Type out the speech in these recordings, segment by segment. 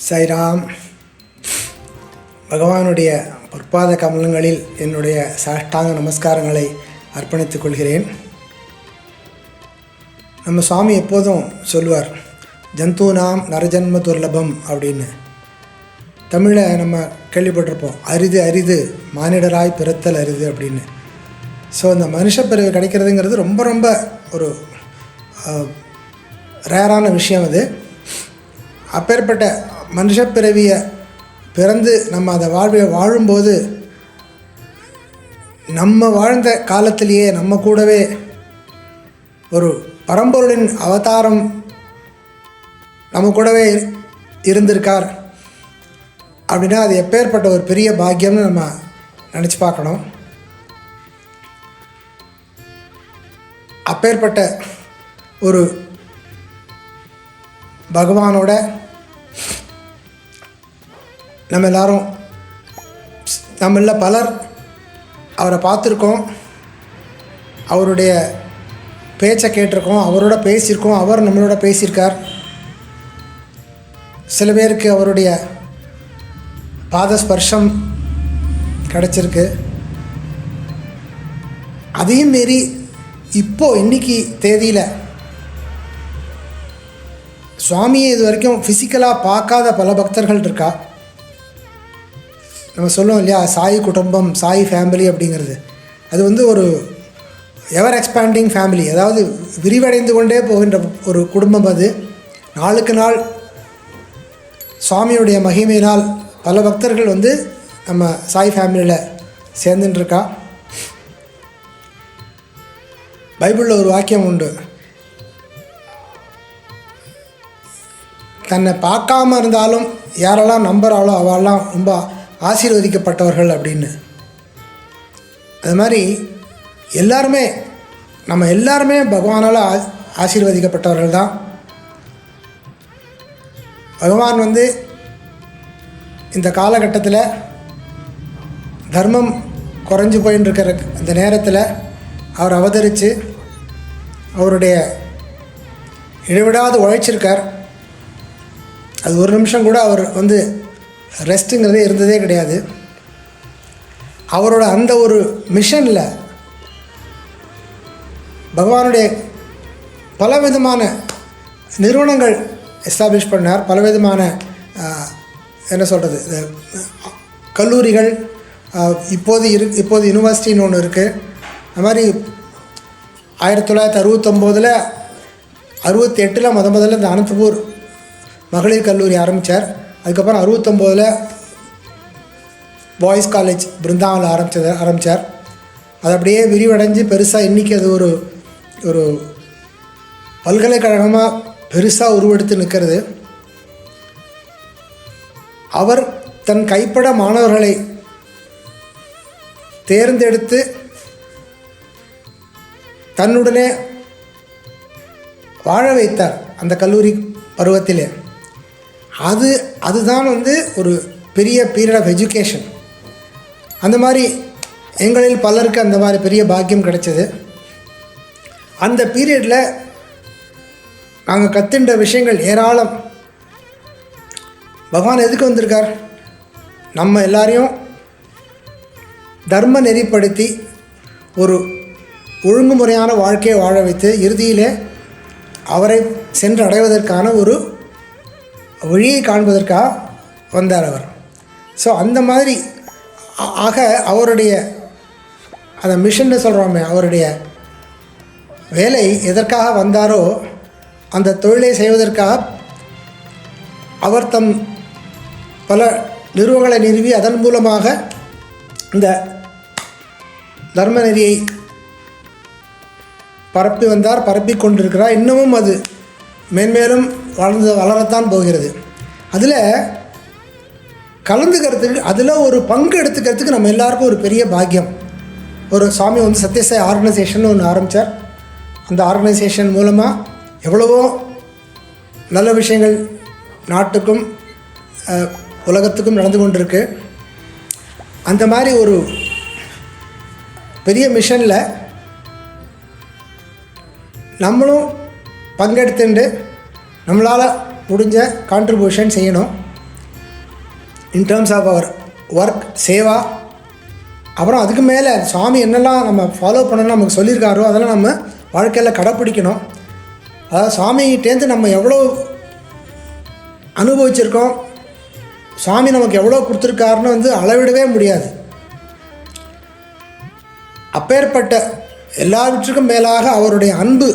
சாய்ராம். பகவானுடைய பொற்பாத கமலங்களில் என்னுடைய சாஷ்டாங்க நமஸ்காரங்களை அர்ப்பணித்துக் கொள்கிறேன். நம்ம சுவாமி எப்போதும் சொல்லுவார், ஜந்தூனாம் நரஜன்ம துர்லபம் அப்படின்னு. தமிழில் நம்ம கேள்விப்பட்டிருப்போம், அரிது அரிது மானிடராய் பிறத்தல் அரிது அப்படின்னு. ஸோ இந்த மனுஷ பிறவி கிடைக்கிறதுங்கிறது ரொம்ப ரொம்ப ஒரு ரேரான விஷயம். அது அப்பேற்பட்ட மனுஷ பிறவியை பிறந்து நம்ம அதை வாழும்போது நம்ம வாழ்ந்த காலத்திலேயே நம்ம கூடவே ஒரு பரம்பொருளின் அவதாரம் நம்ம கூடவே இருந்திருக்கார் அப்படின்னா அது எப்பேற்பட்ட ஒரு பெரிய பாக்கியம்னு நம்ம நினச்சி பார்க்கணும். அப்பேற்பட்ட ஒரு பகவானோட நம்மள பலர் அவரை பார்த்துருக்கோம், அவருடைய பேச்சை கேட்டிருக்கோம், அவரோட பேசியிருக்கோம், அவர் நம்மளோட பேசியிருக்கார். சில பேருக்கு அவருடைய பாதஸ்பர்ஷம் கிடச்சிருக்கு. அதையும் மீறி இப்போது இன்றைக்கி தேதியில் சுவாமியை இது வரைக்கும் ஃபிசிக்கலாக பார்க்காத பல பக்தர்கள் இருக்கா. நம்ம சொல்லுவோம் இல்லையா, சாய் குடும்பம், சாய் ஃபேமிலி அப்படிங்கிறது. அது ஒரு எவர் எக்ஸ்பேண்டிங் ஃபேமிலி, அதாவது விரிவடைந்து கொண்டே போகின்ற ஒரு குடும்பம். அது நாளுக்கு நாள் சுவாமியுடைய மகிமையினால் பல பக்தர்கள் நம்ம சாய் ஃபேமிலியில் சேர்ந்துட்டுருக்கா. பைபிளில் ஒரு வாக்கியம் உண்டு, தன்னை பார்க்காம இருந்தாலும் யாரெல்லாம் நம்புகிறாளோ அவெல்லாம் ரொம்ப ஆசீர்வதிக்கப்பட்டவர்கள் அப்படின்னு. அது மாதிரி நம்ம எல்லாருமே பகவானால் ஆசீர்வதிக்கப்பட்டவர்கள் தான். பகவான் இந்த காலகட்டத்தில் தர்மம் குறைஞ்சி போயின்னு இருக்கிற அந்த நேரத்தில் அவர் அவதரித்து அவருடைய இடைவிடாது உழைச்சிருக்கார். அது ஒரு நிமிஷம் கூட அவர் ரெஸ்ட்டுங்கிறதே இருந்ததே கிடையாது. அவரோட அந்த ஒரு மிஷனில் பகவானுடைய பலவிதமான நிறுவனங்கள் எஸ்டாப்ளிஷ் பண்ணார். பலவிதமான கல்லூரிகள், இப்போது யூனிவர்சிட்டின்னு ஒன்று இருக்குது. அது மாதிரி 1969 68 முதல்ல இந்த அனந்தபூர் மகளிர் கல்லூரி ஆரம்பித்தார். அதுக்கப்புறம் 69 பாய்ஸ் காலேஜ் பிருந்தாவனில் ஆரம்பித்தார். அது அப்படியே விரிவடைஞ்சு பெருசாக இன்றைக்கி அது ஒரு பல்கலைக்கழகமாக பெருசாக உருவெடுத்து நிற்கிறது. அவர் தன் கைப்பட மாணவர்களை தேர்ந்தெடுத்து தன்னுடனே வாழ வைத்தார் அந்த கல்லூரி பருவத்திலே. அதுதான் ஒரு பெரிய பீரியட் ஆஃப் எஜுகேஷன். அந்த மாதிரி எங்களில் பலருக்கு அந்த மாதிரி பெரிய பாக்கியம் கிடைச்சது. அந்த பீரியடில் நாங்கள் கற்றுண்ட விஷயங்கள் ஏராளம். பகவான் எதுக்கு வந்திருக்கார்? நம்ம எல்லாரையும் தர்ம நெறிப்படுத்தி ஒரு ஒழுங்குமுறையான வாழ்க்கையை வாழ வைத்து இறுதியிலே அவரை சென்று அடைவதற்கான ஒரு வழியை காண்பதற்காக வந்தார் அவர். ஸோ அந்த மாதிரி அவருடைய அந்த மிஷன்னு சொல்கிறோமே, அவருடைய வேலை எதற்காக வந்தாரோ அந்த தொழிலை செய்வதற்காக அவர் தம் பல நிறுவனங்களை நிறுவி அதன் மூலமாக இந்த தர்ம நெறியை பரப்பி கொண்டிருக்கிறார். இன்னமும் அது மேன்மேலும் வளரத்தான் போகிறது. அதில் கலந்துக்கிறதுக்கு, அதில் ஒரு பங்கு எடுத்துக்கிறதுக்கு நம்ம எல்லாருக்கும் ஒரு பெரிய பாக்கியம். ஒரு சுவாமி சத்யசாய் ஆர்கனைசேஷன் ஒன்று ஆரம்பித்தார். அந்த ஆர்கனைசேஷன் மூலமாக எவ்வளவோ நல்ல விஷயங்கள் நாட்டுக்கும் உலகத்துக்கும் நடந்து கொண்டிருக்கு. அந்த மாதிரி ஒரு பெரிய மிஷனில் நம்மளும் பங்கெடுத்துண்டு நம்மளால் முடிஞ்ச கான்ட்ரிபியூஷன் செய்யணும். In terms of our work, சேவா. அப்புறம் அதுக்கு மேலே சுவாமி என்னெல்லாம் நம்ம ஃபாலோ பண்ணணும்னு நமக்கு சொல்லியிருக்காரோ அதெல்லாம் நம்ம வாழ்க்கையில் கடைப்பிடிக்கணும். அதாவது சுவாமிகிட்டேருந்து நம்ம எவ்வளோ அனுபவிச்சிருக்கோம், சுவாமி நமக்கு எவ்வளோ கொடுத்துருக்காருன்னு வந்து அளவிடவே முடியாது. அப்பேற்பட்ட எல்லாவற்றுக்கும் மேலாக அவருடைய அன்பு,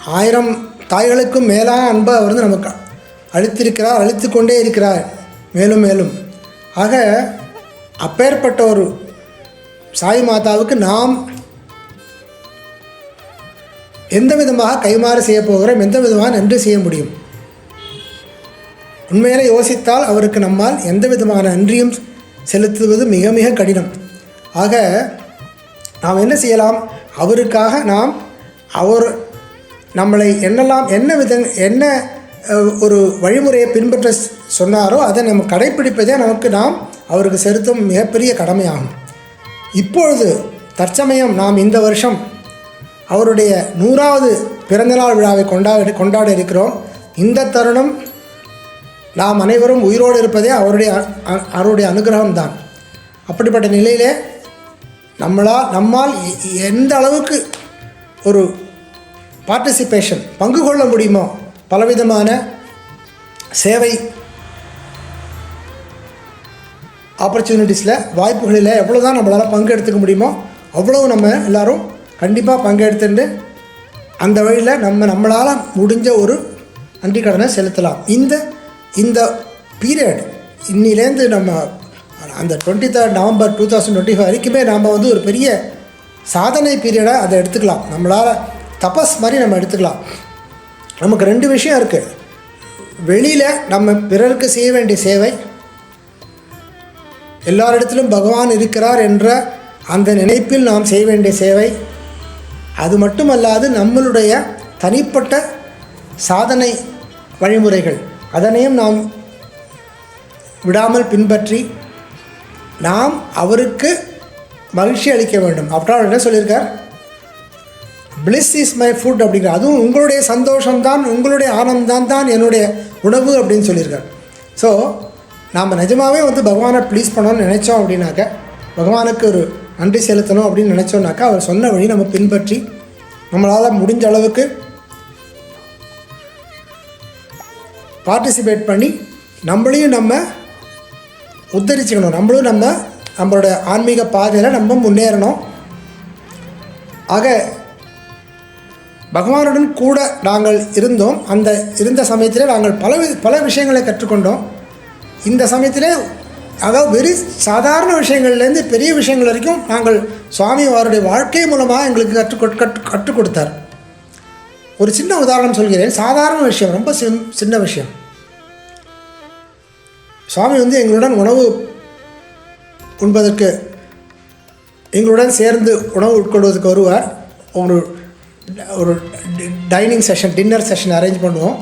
1000 தாய்களுக்கும் மேலாக அன்பை அவர் வந்து நமக்கு அளித்திருக்கிறார், அளித்து கொண்டே இருக்கிறார் மேலும் மேலும். ஆக அப்பேற்பட்ட ஒரு சாய் மாதாவுக்கு நாம் எந்த விதமாக கைமாறு செய்ய போகிறோம், எந்த விதமாக நன்றி செய்ய முடியும்? உண்மையிலே யோசித்தால் அவருக்கு நம்மால் எந்த விதமான நன்றியும் செலுத்துவது மிக மிக கடினம். ஆக நாம் என்ன செய்யலாம்? அவருக்காக நாம் அவர் நம்மளை என்ன ஒரு வழிமுறையை பின்பற்ற சொன்னாரோ அதை நம்ம கடைப்பிடிப்பதே நாம் அவருக்கு செலுத்தும் மிகப்பெரிய கடமையாகும். இப்பொழுது தற்சமயம் நாம் இந்த வருஷம் அவருடைய 100வது பிறந்தநாள் விழாவை கொண்டாட இருக்கிறோம். இந்த தருணம் நாம் அனைவரும் உயிரோடு இருப்பதே அவருடைய அனுகிரகம்தான். அப்படிப்பட்ட நிலையிலே நம்மால் எந்த அளவுக்கு ஒரு பார்ட்டிசிபேஷன், பங்கு கொள்ள முடியுமோ, பலவிதமான சேவை ஆப்பர்ச்சுனிட்டிஸில், வாய்ப்புகளில் எவ்வளோ தான் நம்மளால் பங்கு எடுத்துக்க முடியுமோ அவ்வளவு நம்ம எல்லோரும் கண்டிப்பாக பங்கெடுத்துட்டு அந்த வழியில் நம்மளால் முடிஞ்ச ஒரு நன்றி கடனை செலுத்தலாம். இந்த பீரியட் இன்னிலேருந்து நம்ம அந்த 23 நவம்பர் 2025 வரைக்குமே நாம் வந்து ஒரு பெரிய சாதனை பீரியடாக அதை எடுத்துக்கலாம். நம்மளால் தபஸ் மாதிரி நம்ம எடுத்துக்கலாம். நமக்கு 2 விஷயம் இருக்குது. வெளியில் நம்ம பிறருக்கு செய்ய வேண்டிய சேவை, எல்லாரிடத்திலும் பகவான் இருக்கிறார் என்ற அந்த நினைப்பில் நாம் செய்ய வேண்டிய சேவை. அது மட்டுமல்லாது நம்மளுடைய தனிப்பட்ட சாதனை வழிமுறைகள், அதனையும் நாம் விடாமல் பின்பற்றி நாம் அவருக்கு மகிழ்ச்சி அளிக்க வேண்டும். அப்புறம் என்ன சொல்லியிருக்கார்? பிளிஸ் இஸ் மை ஃபுட் அப்படிங்கிற, அதுவும் உங்களுடைய சந்தோஷம்தான், உங்களுடைய ஆனந்தம் தான் என்னுடைய உணவு அப்படின்னு சொல்லியிருக்கார். ஸோ நாம் நிஜமாகவே வந்து பகவானை ப்ளீஸ் பண்ணணும்னு நினச்சோம் அப்படின்னாக்க, பகவானுக்கு ஒரு நன்றி செலுத்தணும் அப்படின்னு நினச்சோன்னாக்கா அவர் சொன்ன வழி நம்ம பின்பற்றி நம்மளால் முடிஞ்ச அளவுக்கு பார்ட்டிசிபேட் பண்ணி நம்மளையும் நம்ம உத்தரிச்சுக்கணும். நம்மளோட ஆன்மீக பாதையில் நம்ம முன்னேறணும். ஆக பகவானுடன் கூட நாங்கள் இருந்தோம். அந்த இருந்த சமயத்தில் நாங்கள் பல விஷயங்களை கற்றுக்கொண்டோம். இந்த சமயத்தில் அதாவது வெறி சாதாரண விஷயங்கள்லேருந்து பெரிய விஷயங்கள் வரைக்கும் நாங்கள் சுவாமி அவருடைய வாழ்க்கை மூலமாக எங்களுக்கு கற்றுக் கொடுத்தார். ஒரு சின்ன உதாரணம் சொல்கிறேன். சாதாரண விஷயம், ரொம்ப சின்ன விஷயம். சுவாமி வந்து எங்களுடன் உணவு உண்பதற்கு, எங்களுடன் சேர்ந்து உணவு உட்கொள்வதற்கு வருவார். ஒரு dining session, dinner session arrange பண்ணுவோம்.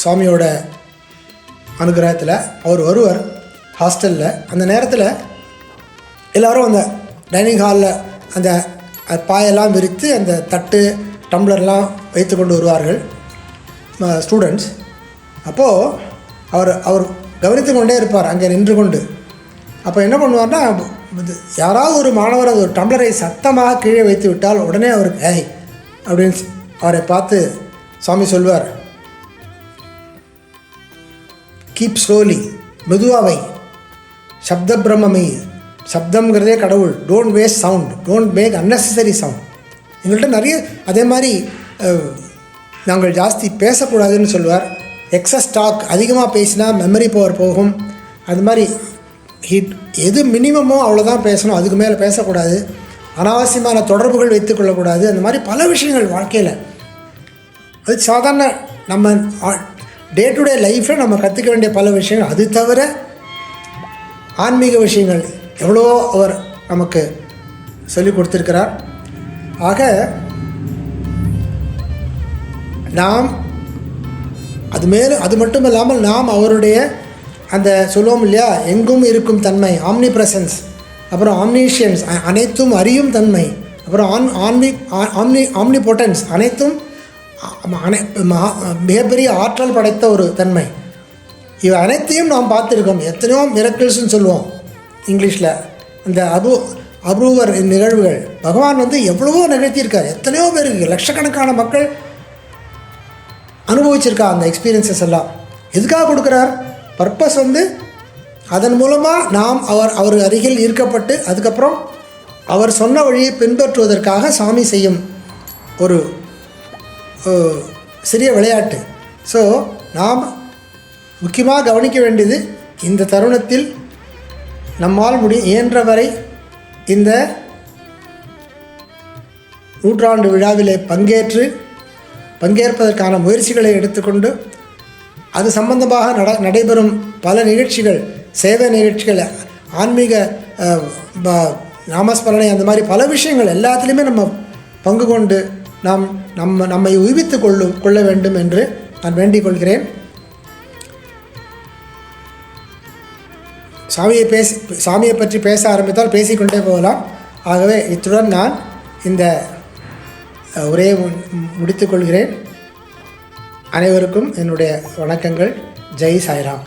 சுவாமியோட அனுகிரகத்தில் அவர் வருவார் ஹாஸ்டலில். அந்த நேரத்தில் எல்லோரும் அந்த டைனிங் ஹாலில் அந்த பாயெல்லாம் விரித்து அந்த தட்டு டம்ளர்லாம் வைத்து கொண்டு வருவார்கள் ஸ்டூடெண்ட்ஸ். அப்போது அவர் கவனித்து கொண்டே இருப்பார் அங்கே நின்று கொண்டு. அப்போ என்ன பண்ணுவார்னா, யாராவது ஒரு மாணவர் அது ஒரு டம்ளரை சத்தமாக கீழே வைத்து விட்டால் உடனே அவருக்கு ஏய் அப்படின்னு அவரை பார்த்து சுவாமி சொல்வார், கீப் ஸ்லோலி, மெதுவாவை, சப்த பிரம்மமை, சப்தம்ங்கிறதே கடவுள், don't waste sound, don't make unnecessary sound. எங்கள்கிட்ட நிறைய அதே மாதிரி நாங்கள் ஜாஸ்தி பேசக்கூடாதுன்னு சொல்வார். எக்ஸஸ் டாக், அதிகமாக பேசினா மெமரி பவர் போகும். அது மாதிரி எது மினிமமோ அவ்வளோதான் பேசணும், அதுக்கு மேலே பேசக்கூடாது. அனாவசியமான தொடர்புகள் வைத்துக்கொள்ளக்கூடாது. அந்த மாதிரி பல விஷயங்கள் வாழ்க்கையில், அது சாதாரண நம்ம டே டு டே லைஃப்பில் நம்ம கற்றுக்க வேண்டிய பல விஷயங்கள். அது தவிர ஆன்மீக விஷயங்கள் எவ்வளோ அவர் நமக்கு சொல்லிக் கொடுத்துருக்கிறார். ஆக நாம் அது மட்டும் இல்லாமல் நாம் அவருடைய அந்த சொல்லுவோம் இல்லையா, எங்கும் இருக்கும் தன்மை, ஆம்னி ப்ரெசன்ஸ், அப்புறம் ஆம்னிஷியன்ஸ், அனைத்தும் அறியும் தன்மை, அப்புறம் ஆம்னி பொட்டன்ஸ், அனைத்தும் மிகப்பெரிய ஆற்றல் படைத்த ஒரு தன்மை. இவை அனைத்தையும் நாம் பார்த்துருக்கோம். எத்தனையோ மிரக்கிள்ஸ்ன்னு சொல்லுவோம் இங்கிலீஷில். அந்த அப்ரூவர் நிகழ்வுகள் பகவான் வந்து எவ்வளவோ நிகழ்த்தியிருக்கார். எத்தனையோ பேருக்கு லட்சக்கணக்கான மக்கள் அனுபவிச்சிருக்கா அந்த எக்ஸ்பீரியன்ஸஸ் எல்லாம். எதுக்காக கொடுக்குறார்? பர்பஸ் வந்து அதன் மூலமாக நாம் அவர் அருகில் ஈர்க்கப்பட்டு அதுக்கப்புறம் அவர் சொன்ன வழியை பின்பற்றுவதற்காக சாமி செய்யும் ஒரு சிறிய விளையாட்டு. ஸோ நாம் முக்கியமாக கவனிக்க வேண்டியது, இந்த தருணத்தில் நம்மால் இயன்றவரை இந்த நூற்றாண்டு விழாவிலே பங்கேற்பதற்கான முயற்சிகளை எடுத்துக்கொண்டு அது சம்பந்தமாக நடைபெறும் பல நிகழ்ச்சிகள், சேவை நிகழ்ச்சிகள், ஆன்மீக நாமஸ்மரணை, அந்த மாதிரி பல விஷயங்கள் எல்லாத்துலேயுமே நம்ம பங்கு கொண்டு நம்மை உய்வித்து கொள்ள வேண்டும் என்று நான் வேண்டிக் கொள்கிறேன். சாமியை பற்றி பேச ஆரம்பித்தால் பேசிக்கொண்டே போகலாம். ஆகவே இத்துடன் நான் இந்த உரையை முடித்துக்கொள்கிறேன். அனைவருக்கும் என்னுடைய வணக்கங்கள். ஜெய் சாய்ராம்.